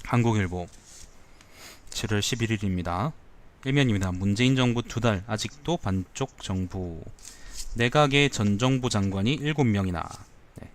한국일보 7월 11일입니다. 일면입니다. 문재인 정부 2달 아직도 반쪽 정부. 내각의 전 정부 장관이 7명이나. 네.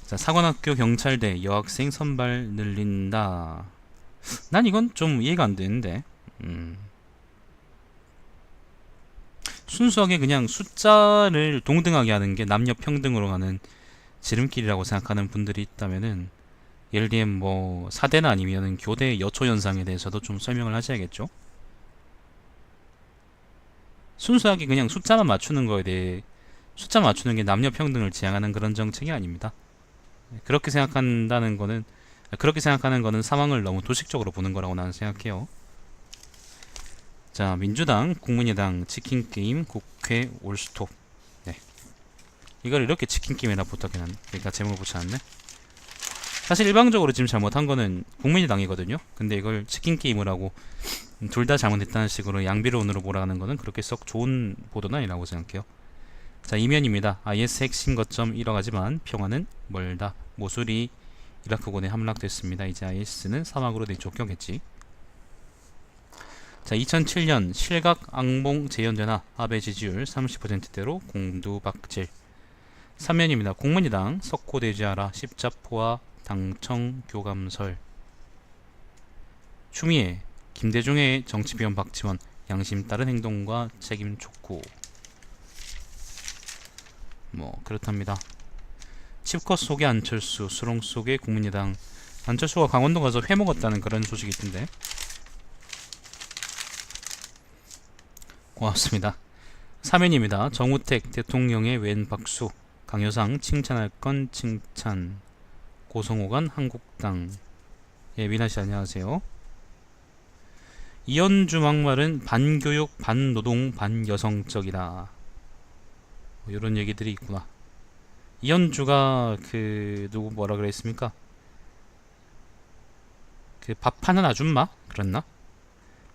자, 사관학교 경찰대 여학생 선발 늘린다. 난 이건 좀 이해가 안 되는데. 순수하게 그냥 숫자를 동등하게 하는 게 남녀 평등으로 가는 지름길이라고 생각하는 분들이 있다면은, 예를 들면 뭐 사대나 아니면은 교대 여초 현상에 대해서도 좀 설명을 하셔야겠죠. 순수하게 그냥 숫자만 맞추는 거에 대해, 숫자 맞추는 게 남녀 평등을 지향하는 그런 정책이 아닙니다. 그렇게 생각하는 거는 상황을 너무 도식적으로 보는 거라고 나는 생각해요. 자, 민주당, 국민의당 치킨 게임 국회 올스톱. 네. 이걸 이렇게 치킨 게임이라 부탁해놨네. 그러니까 제목을 붙여놨네. 사실 일방적으로 지금 잘못한 거는 국민의당이거든요. 근데 이걸 치킨 게임을 하고 둘 다 잘못했다는 식으로 양비론으로 몰아가는 거는 그렇게 썩 좋은 보도는 아니라고 생각해요. 자, 이면입니다. IS 핵심 거점 잃어가지만 평화는 멀다. 모술이 이라크군에 함락됐습니다. 이제 IS는 사막으로 내쫓겼겠지. 자, 2007년 실각 앙봉 재연되나 아베 지지율 30%대로 공두박질. 3면입니다. 국민의당 석고대지하라 십자포와 당청 교감설. 추미애 김대중의 정치비원 박지원 양심 따른 행동과 책임 촉구. 뭐 그렇답니다. 칩컷 속의 안철수, 수렁 속의 국민의당. 안철수가 강원도 가서 회 먹었다는 그런 소식이 있던데. 고맙습니다. 3면입니다. 정우택 대통령의 웬 박수. 강효상 칭찬할 건 칭찬. 고성호관 한국당. 예, 미나씨 안녕하세요. 이현주 막말은 반교육, 반노동, 반여성적이다. 뭐 이런 얘기들이 있구나. 이현주가 누구 뭐라 그랬습니까? 밥하는 아줌마? 그랬나?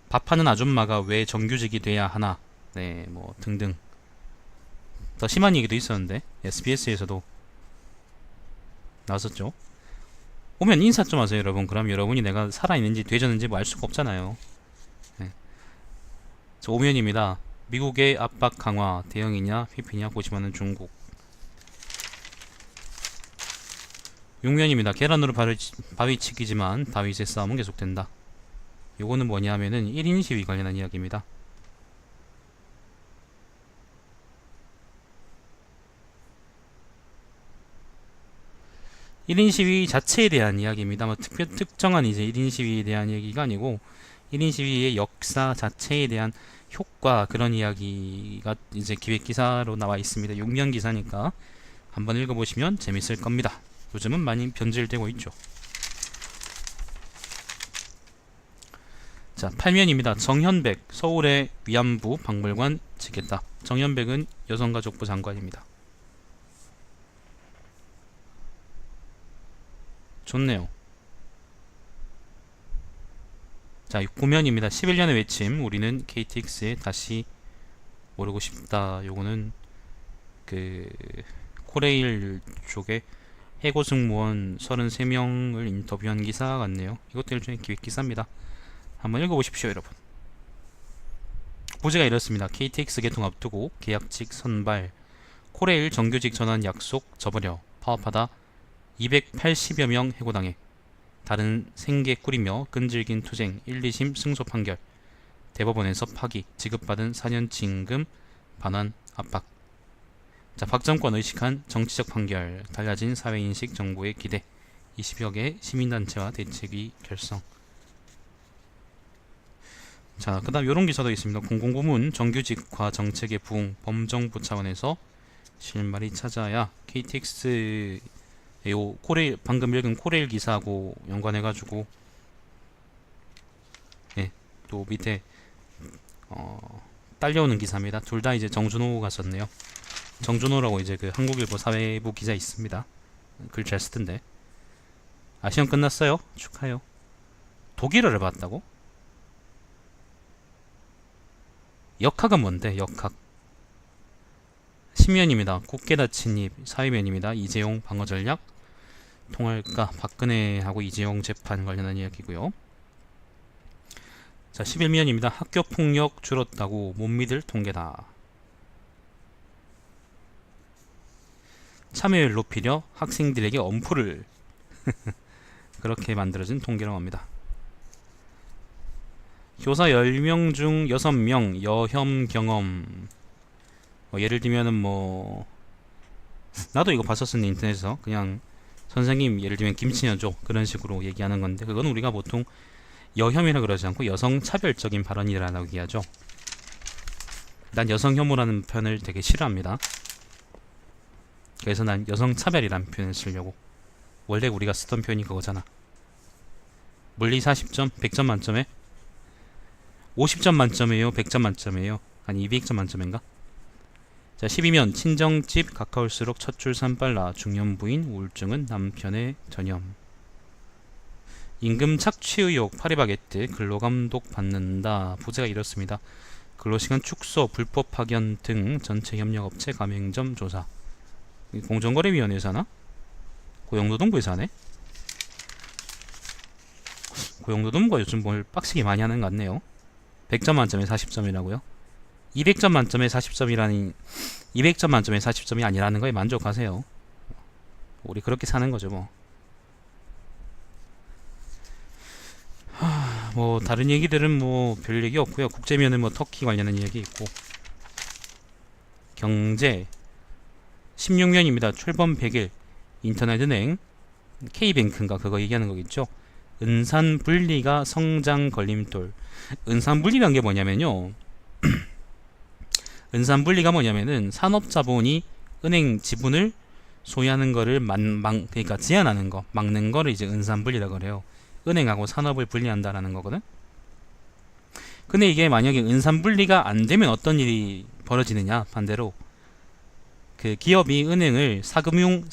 밥하는 아줌마가 왜 정규직이 돼야 하나? 네, 뭐 등등. 더 심한 얘기도 있었는데 SBS에서도 나왔었죠. 오면 인사 좀 하세요, 여러분. 그럼 여러분이 내가 살아있는지 되졌는지 뭐 알 수가 없잖아요. 네. 저 오면입니다. 미국의 압박 강화 대응이냐 회피냐 고심하는 중국. 6면입니다. 계란으로 바위치기지만 다윗의 싸움은 계속된다. 요거는 뭐냐 하면은 1인 시위 관련한 이야기입니다. (1인) 시위 자체에 대한 이야기입니다. 뭐 특정한 이제 1인 시위에 대한 얘기가 아니고 1인 시위의 역사 자체에 대한 효과, 그런 이야기가 이제 기획 기사로 나와 있습니다. 6면 기사니까 한번 읽어보시면 재밌을 겁니다. 요즘은 많이 변질되고 있죠. 자, 8면입니다. 정현백 서울의 위안부 박물관 짓겠다. 정현백은 여성가족부 장관입니다. 좋네요. 자, 9면입니다. 11년의 외침. 우리는 KTX에 다시 오르고 싶다. 요거는 코레일 쪽에 해고 승무원 33명을 인터뷰한 기사 같네요. 이것도 일종의 기획 기사입니다. 한번 읽어보십시오, 여러분. 부제가 이렇습니다. KTX 개통 앞두고 계약직 선발, 코레일 정규직 전환 약속 접으려 파업하다 280여 명 해고당해. 다른 생계 꾸리며 끈질긴 투쟁. 1, 2심 승소 판결. 대법원에서 파기. 지급받은 4년 징금 반환 압박. 자, 박정권 의식한 정치적 판결. 달라진 사회인식 정부의 기대. 20여 개 시민단체와 대책위 결성. 자, 그 다음 요런 기사도 있습니다. 공공부문 정규직화 정책의 부흥. 범정부 차원에서 실마리 찾아야. KTX 코레일, 방금 읽은 코레일 기사하고 연관해가지고, 예, 또 밑에 딸려오는 기사입니다. 둘 다 이제 정준호가 썼네요. 정준호라고 이제 한국일보 사회부 기자 있습니다. 글 잘 쓰던데. 아, 시험 끝났어요? 축하해요. 독일어를 봤다고? 역학은 뭔데? 역학. 10면입니다. 국계다 침입. 4위면입니다. 이재용 방어전략. 통할까? 박근혜하고 이재용 재판 관련한 이야기고요. 자, 11면입니다. 학교 폭력 줄었다고 못 믿을 통계다. 참여율 높이려 학생들에게 엄포를 그렇게 만들어진 통계라고 합니다. 교사 10명 중 6명 여혐 경험. 예를 들면은 나도 이거 봤었는데 인터넷에서 그냥 선생님 예를 들면 김치녀죠 그런 식으로 얘기하는 건데, 그건 우리가 보통 여혐이라 그러지 않고 여성 차별적인 발언이라고 얘기하죠. 난 여성 혐오라는 표현을 되게 싫어합니다. 그래서 난 여성 차별이라는 표현을 쓰려고. 원래 우리가 쓰던 표현이 그거잖아. 물리 40점 100점 만점에 50점 만점이에요 100점 만점이에요 한 200점 만점인가? 자, 12면 친정집 가까울수록 첫 줄 산 빨라 중년부인 우울증은 남편의 전염. 임금 착취 의혹 파리바게뜨 근로감독 받는다. 부제가 이렇습니다. 근로시간 축소 불법 파견 등 전체 협력업체 가맹점 조사. 공정거래위원회에서 하나? 고용노동부에서 하네? 고용노동부가 요즘 뭘 빡시게 많이 하는 것 같네요. 100점 만점에 40점이라고요? 200점 만점에 40점이라니 200점 만점에 40점이 아니라는 거에 만족하세요. 우리 그렇게 사는 거죠 뭐. 다른 얘기들은 별 얘기 없고요. 국제면은 터키 관련한 얘기 있고. 경제 16면입니다. 출범 100일 인터넷은행 K뱅크인가 그거 얘기하는 거겠죠. 은산분리가 성장 걸림돌. 은산분리란 게 뭐냐면요. 은산분리가 뭐냐면은 산업자본이 은행 지분을 소유하는 거를 그러니까 제한하는 거, 막는 거를 이제 은산분리라고 그래요. 은행하고 산업을 분리한다라는 거거든. 근데 이게 만약에 은산분리가 안 되면 어떤 일이 벌어지느냐? 반대로 그 기업이 은행을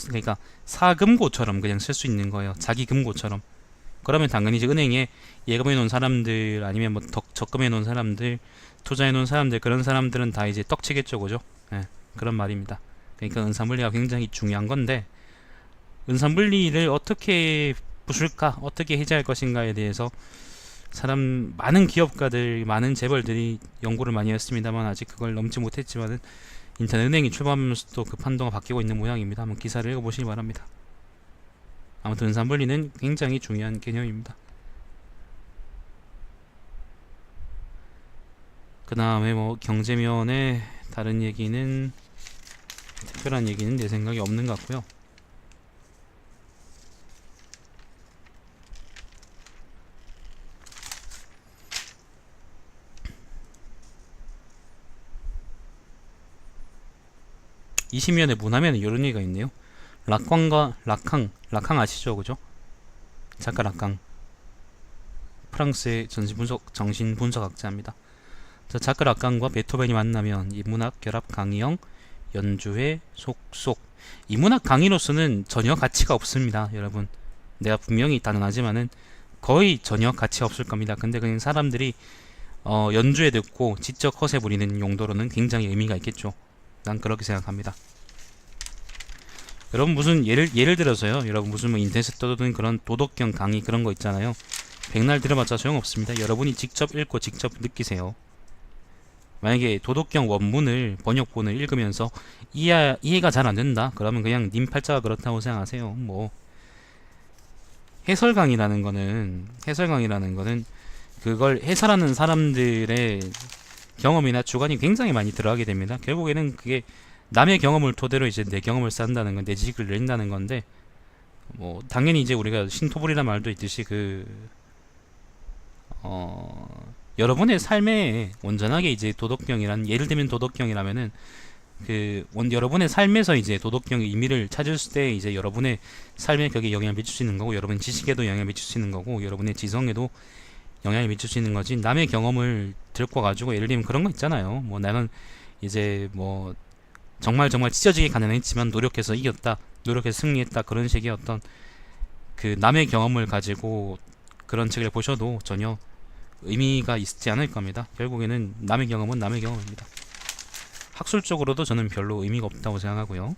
그러니까 사금고처럼 그냥 쓸 수 있는 거예요. 자기 금고처럼. 그러면 당연히 이제 은행에 예금해 놓은 사람들 아니면 적금해 놓은 사람들, 투자해 놓은 사람들, 그런 사람들은 다 이제 떡치겠죠, 그죠? 그런 말입니다. 그러니까 은산분리가 굉장히 중요한 건데, 은산분리를 어떻게 부술까, 어떻게 해제할 것인가에 대해서 많은 기업가들, 많은 재벌들이 연구를 많이 했습니다만 아직 그걸 넘지 못했지만은 인터넷 은행이 출범하면서도 그 판도가 바뀌고 있는 모양입니다. 한번 기사를 읽어보시기 바랍니다. 아무튼 은산분리는 굉장히 중요한 개념입니다. 그 다음에 경제면에 다른 얘기는 특별한 얘기는 내 생각에 없는 것 같고요. (20면에) 문화면에 이런 얘기가 있네요. 락광과 락캉 아시죠, 그죠? 작가 락캉, 프랑스의 정신 분석학자입니다. 작가 락캉과 베토벤이 만나면 인문학 결합 강의형 연주회 속속. 인문학 강의로서는 전혀 가치가 없습니다, 여러분. 내가 분명히 단언하지만은 거의 전혀 가치가 없을 겁니다. 근데 그냥 사람들이 연주회 듣고 지적 허세 부리는 용도로는 굉장히 의미가 있겠죠. 난 그렇게 생각합니다. 여러분 무슨 예를 들어서요. 여러분 무슨 인터넷에 떠도는 그런 도덕경 강의 그런 거 있잖아요. 백날 들어봤자 소용없습니다. 여러분이 직접 읽고 직접 느끼세요. 만약에 도덕경 원문을 번역본을 읽으면서 이해가 잘 안 된다. 그러면 그냥 님 팔자가 그렇다고 생각하세요. 해설 강의라는 거는 그걸 해설하는 사람들의 경험이나 주관이 굉장히 많이 들어가게 됩니다. 결국에는 그게 남의 경험을 토대로 이제 내 경험을 쌓는다는 건, 내 지식을 낸다는 건데, 당연히 이제 우리가 신토불이라는 말도 있듯이 여러분의 삶에 온전하게 이제 도덕경이란, 예를 들면 도덕경이라면은 여러분의 삶에서 이제 도덕경의 의미를 찾을 때 이제 여러분의 삶에 거기에 영향을 미칠 수 있는 거고, 여러분의 지식에도 영향을 미칠 수 있는 거고, 여러분의 지성에도 영향을 미칠 수 있는 거지. 남의 경험을 들고 가지고 예를 들면 그런 거 있잖아요. 나는 이제 정말 찢어지게 가난했지만 노력해서 이겼다, 노력해서 승리했다, 그런 식의 어떤 남의 경험을 가지고 그런 책을 보셔도 전혀 의미가 있지 않을 겁니다. 결국에는 남의 경험은 남의 경험입니다. 학술적으로도 저는 별로 의미가 없다고 생각하고요.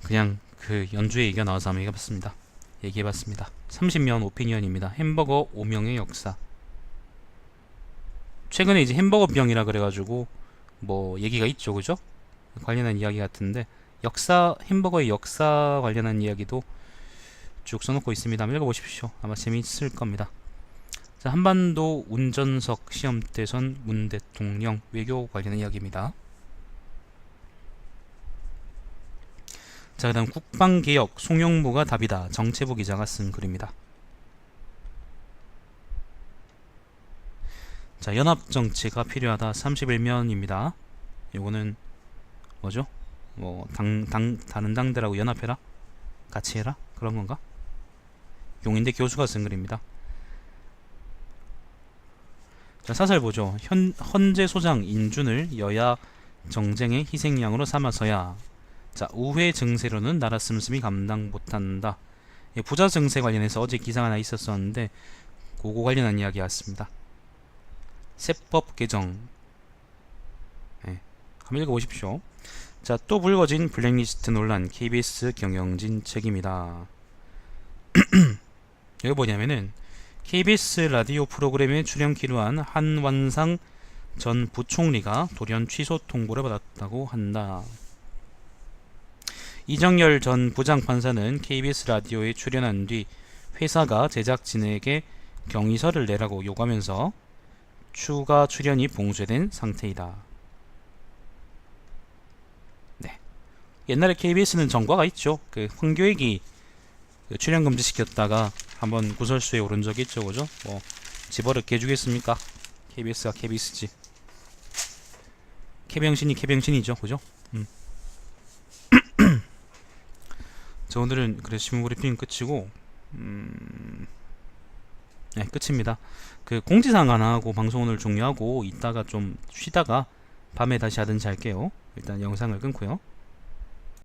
그냥 그 연주에 얘기가 나와서 한번 얘기해봤습니다. 30년 오피니언입니다. 햄버거 오명의 역사. 최근에 이제 햄버거 병이라 그래가지고 뭐 얘기가 있죠, 그죠? 관련한 이야기 같은데 햄버거의 역사 관련한 이야기도 쭉 써놓고 있습니다. 한번 읽어보십시오. 아마 재미있을 겁니다. 자, 한반도 운전석 시험 때선 문 대통령 외교 관련한 이야기입니다. 자, 그다음 국방개혁 송영무가 답이다. 정채부 기자가 쓴 글입니다. 자, 연합정치가 필요하다. 31면입니다. 요거는 뭐죠? 뭐 다른 당들하고 연합해라? 같이 해라? 그런 건가? 용인대 교수가 쓴 글입니다. 자, 사설 보죠. 헌재 소장 인준을 여야 정쟁의 희생양으로 삼아서야. 자, 우회 증세로는 나라 씀씀이 감당 못한다. 부자 증세 관련해서 어제 기사가 하나 있었었는데 그거 관련한 이야기 같습니다. 세법 개정. 네, 한번 읽어보십시오. 자, 또 불거진 블랙리스트 논란. KBS 경영진 책임이다. 여기 뭐냐면은 KBS 라디오 프로그램에 출연키로 한 한완상 전 부총리가 돌연 취소 통보를 받았다고 한다. 이정열 전 부장판사는 KBS 라디오에 출연한 뒤 회사가 제작진에게 경위서를 내라고 요구하면서 추가 출연이 봉쇄된 상태이다. 네. 옛날에 KBS는 정과가 있죠. 그 황교익이 출연 금지 시켰다가 한번 구설수에 오른 적이 있죠, 그죠? 뭐 집어를 깨주겠습니까? KBS가 KBS지. 캐병신이 캐병신이죠, 그죠? 자, 오늘은 그래 신문 브리핑 끝이고, 네, 끝입니다. 그 공지사항 하나 하고 방송 오늘 종료하고 이따가 좀 쉬다가 밤에 다시 하든지 할게요. 일단 영상을 끊고요.